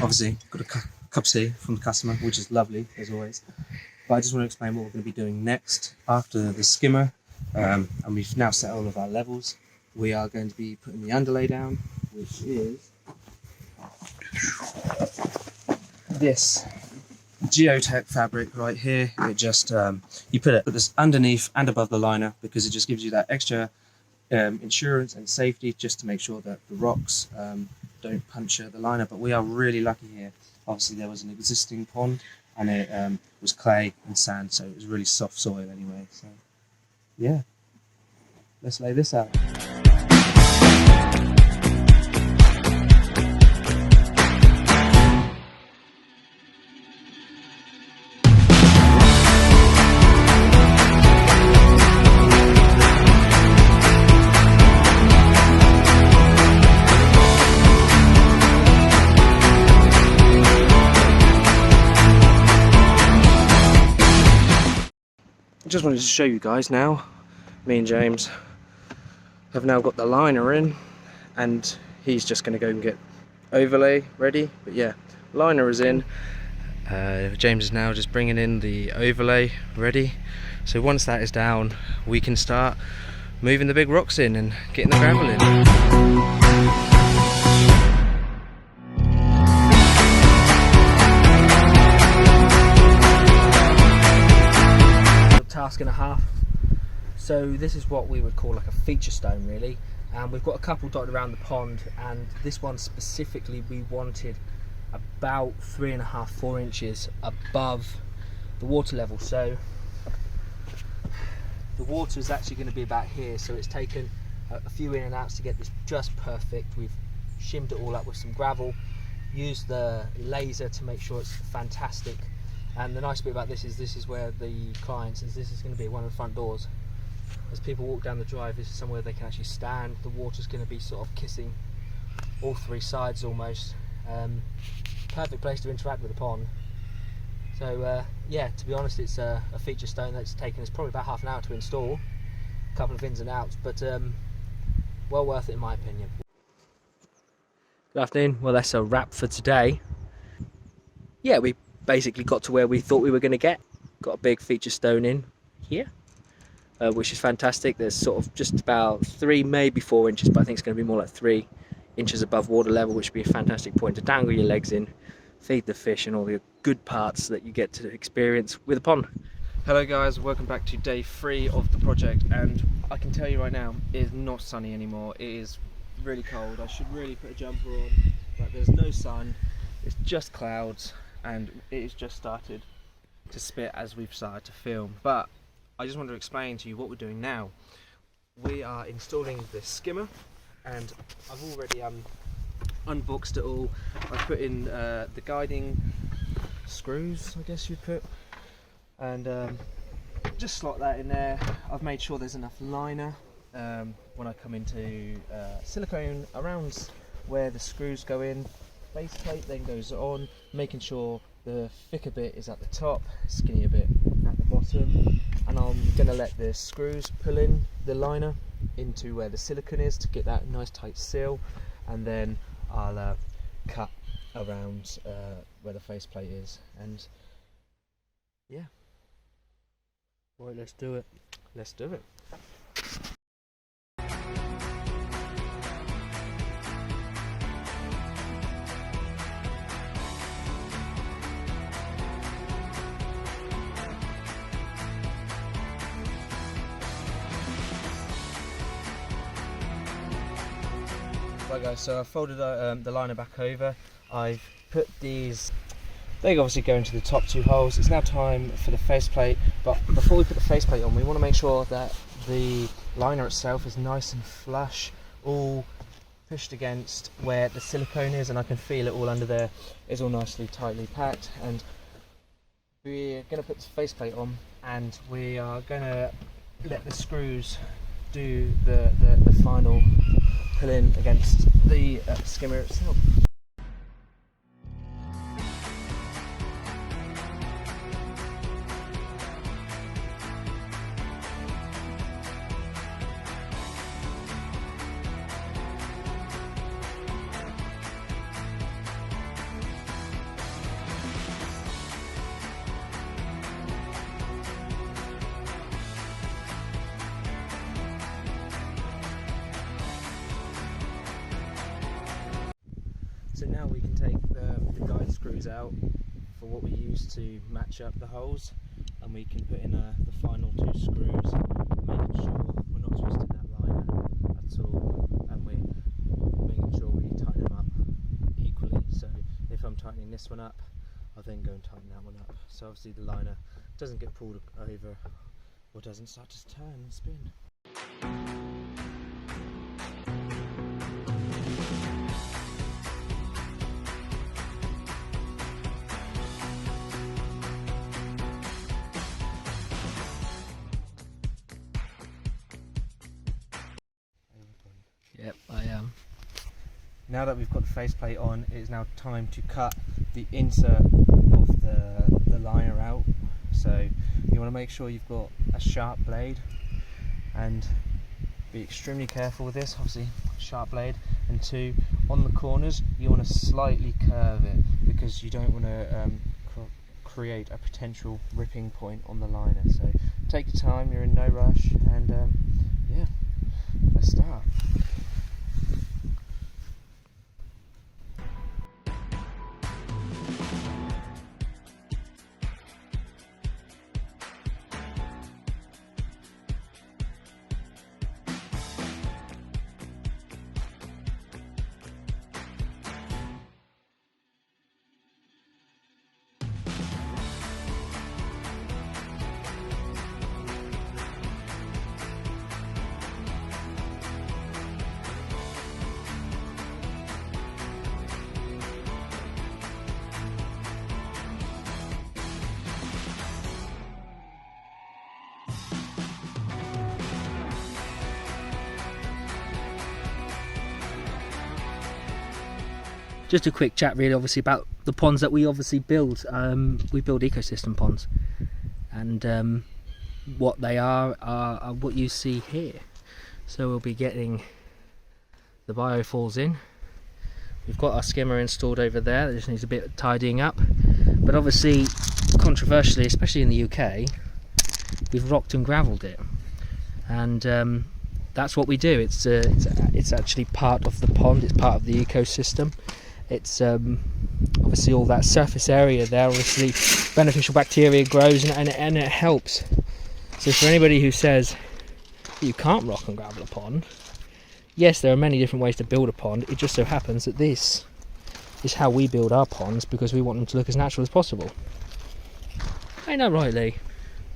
obviously got a cup of tea from the customer, which is lovely as always. But I just want to explain what we're going to be doing next after the skimmer, and we've now set all of our levels. We are going to be putting the underlay down, which is this geotech fabric right here. It just you put this underneath and above the liner because it just gives you that extra insurance and safety, just to make sure that the rocks don't puncture the liner. But we are really lucky here. Obviously there was an existing pond and it was clay and sand, so it was really soft soil anyway. So yeah, let's lay this out. Just wanted to show you guys now, me and James have now got the liner in, and he's just going to go and get overlay ready. But yeah, liner is in. James is now just bringing in the overlay ready. So once that is down, we can start moving the big rocks in and getting the gravel in. Task and a half. So this is what we would call like a feature stone really, and we've got a couple dotted around the pond, and this one specifically we wanted about 3.5–4 inches above the water level. So the water is actually going to be about here, so it's taken a few in and outs to get this just perfect. We've shimmed it all up with some gravel, used the laser to make sure it's fantastic. And the nice bit about this is where the client, since this is going to be one of the front doors, as people walk down the drive, this is somewhere they can actually stand. The water's going to be sort of kissing all three sides almost. Perfect place to interact with the pond. So yeah, to be honest, it's a feature stone that's taken us probably about half an hour to install. A couple of ins and outs, but well worth it in my opinion. Good afternoon. Well, that's a wrap for today. Yeah, we basically got to where we thought we were going to get. Got a big feature stone in here, which is fantastic. There's sort of just about 3, maybe 4 inches, but I think it's going to be more like 3 inches above water level, which would be a fantastic point to dangle your legs in, feed the fish and all the good parts that you get to experience with a pond. Hello guys, welcome back to day 3 of the project, and I can tell you right now, it is not sunny anymore. It is really cold. I should really put a jumper on, but there's no sun, it's just clouds, and it has just started to spit as we've started to film. But I just want to explain to you what we're doing now. We are installing the skimmer, and I've already unboxed it all. I've put in the guiding screws, I guess you'd put, and just slot that in there. I've made sure there's enough liner when I come into silicone around where the screws go in. Base plate then goes on, making sure the thicker bit is at the top, skinnier bit at the bottom, and I'm going to let the screws pull in the liner into where the silicone is to get that nice tight seal, and then I'll cut around where the faceplate is. And yeah, right, let's do it. Let's do it. Right guys, so I've folded the liner back over. I've put these, they obviously go into the top 2 holes. It's now time for the faceplate, but before we put the faceplate on, we want to make sure that the liner itself is nice and flush, all pushed against where the silicone is, and I can feel it all under there. It's all nicely tightly packed, and we're going to put the faceplate on, and we are going to let the screws do the final pull in against the skimmer itself. So now we can take the guide screws out for what we use to match up the holes, and we can put in the final 2 screws, making sure we're not twisting that liner at all, and we're making sure we tighten them up equally. So if I'm tightening this one up, I'll then go and tighten that one up, so obviously the liner doesn't get pulled over or doesn't start to turn and spin. Yep, I am. Now that we've got the faceplate on, it is now time to cut the insert of the liner out. So you want to make sure you've got a sharp blade, and be extremely careful with this. Obviously, sharp blade. And 2, on the corners, you want to slightly curve it because you don't want to create a potential ripping point on the liner. So take your time, you're in no rush, and yeah, let's start. Just a quick chat really obviously about the ponds that we obviously build. We build ecosystem ponds, and what they are what you see here. So we'll be getting the Biofalls in. We've got our skimmer installed over there, that just needs a bit of tidying up, but obviously controversially, especially in the UK, we've rocked and gravelled it, and that's what we do. It's actually part of the pond, it's part of the ecosystem. It's obviously all that surface area there, obviously beneficial bacteria grows and it helps. So for anybody who says you can't rock and gravel a pond, yes, there are many different ways to build a pond. It just so happens that this is how we build our ponds, because we want them to look as natural as possible. Ain't that right, Lee?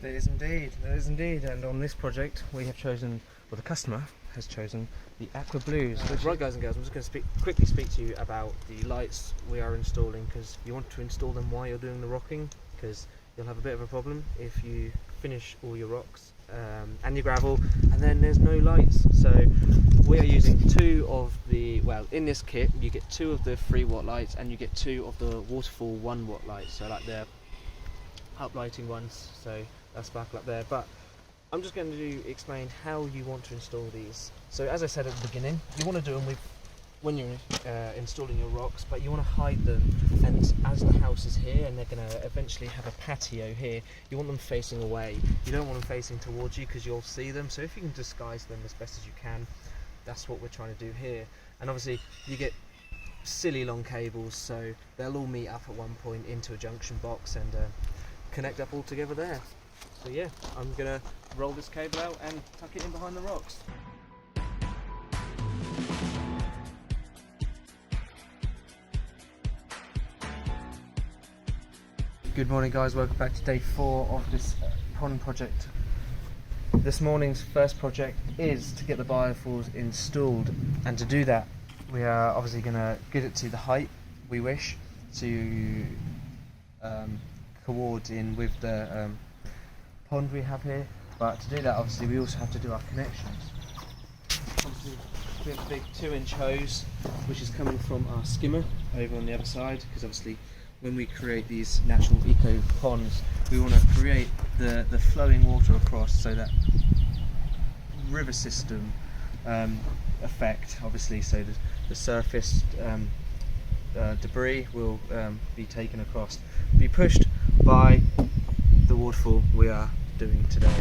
It is indeed, it is indeed. And on this project we have chosen, well, the customer has chosen the aqua blues. Right guys and girls, I'm just going to quickly speak to you about the lights we are installing, because you want to install them while you're doing the rocking, because you'll have a bit of a problem if you finish all your rocks and your gravel and then there's no lights. So we are using 2 of the, well, in this kit you get 2 of the 3 watt lights and you get 2 of the waterfall 1 watt lights, so like the uplighting ones, so that's sparkle up there. But I'm just going to explain how you want to install these. So as I said at the beginning, you want to do them with when you're installing your rocks, but you want to hide them, and as the house is here and they're going to eventually have a patio here, you want them facing away. You don't want them facing towards you because you'll see them. So if you can disguise them as best as you can, that's what we're trying to do here. And obviously you get silly long cables, so they'll all meet up at one point into a junction box and connect up all together there. So yeah, I'm gonna roll this cable out and tuck it in behind the rocks. Good morning guys, welcome back to day 4 of this pond project. This morning's first project is to get the biofalls installed, and to do that we are obviously going to get it to the height we wish to coord in with the pond we have here. But to do that obviously we also have to do our connections. Obviously we have a big 2-inch hose which is coming from our skimmer over on the other side, because obviously when we create these natural eco ponds we want to create the flowing water across, so that river system effect obviously, so the surface debris will be taken across, be pushed by the waterfall we are doing today.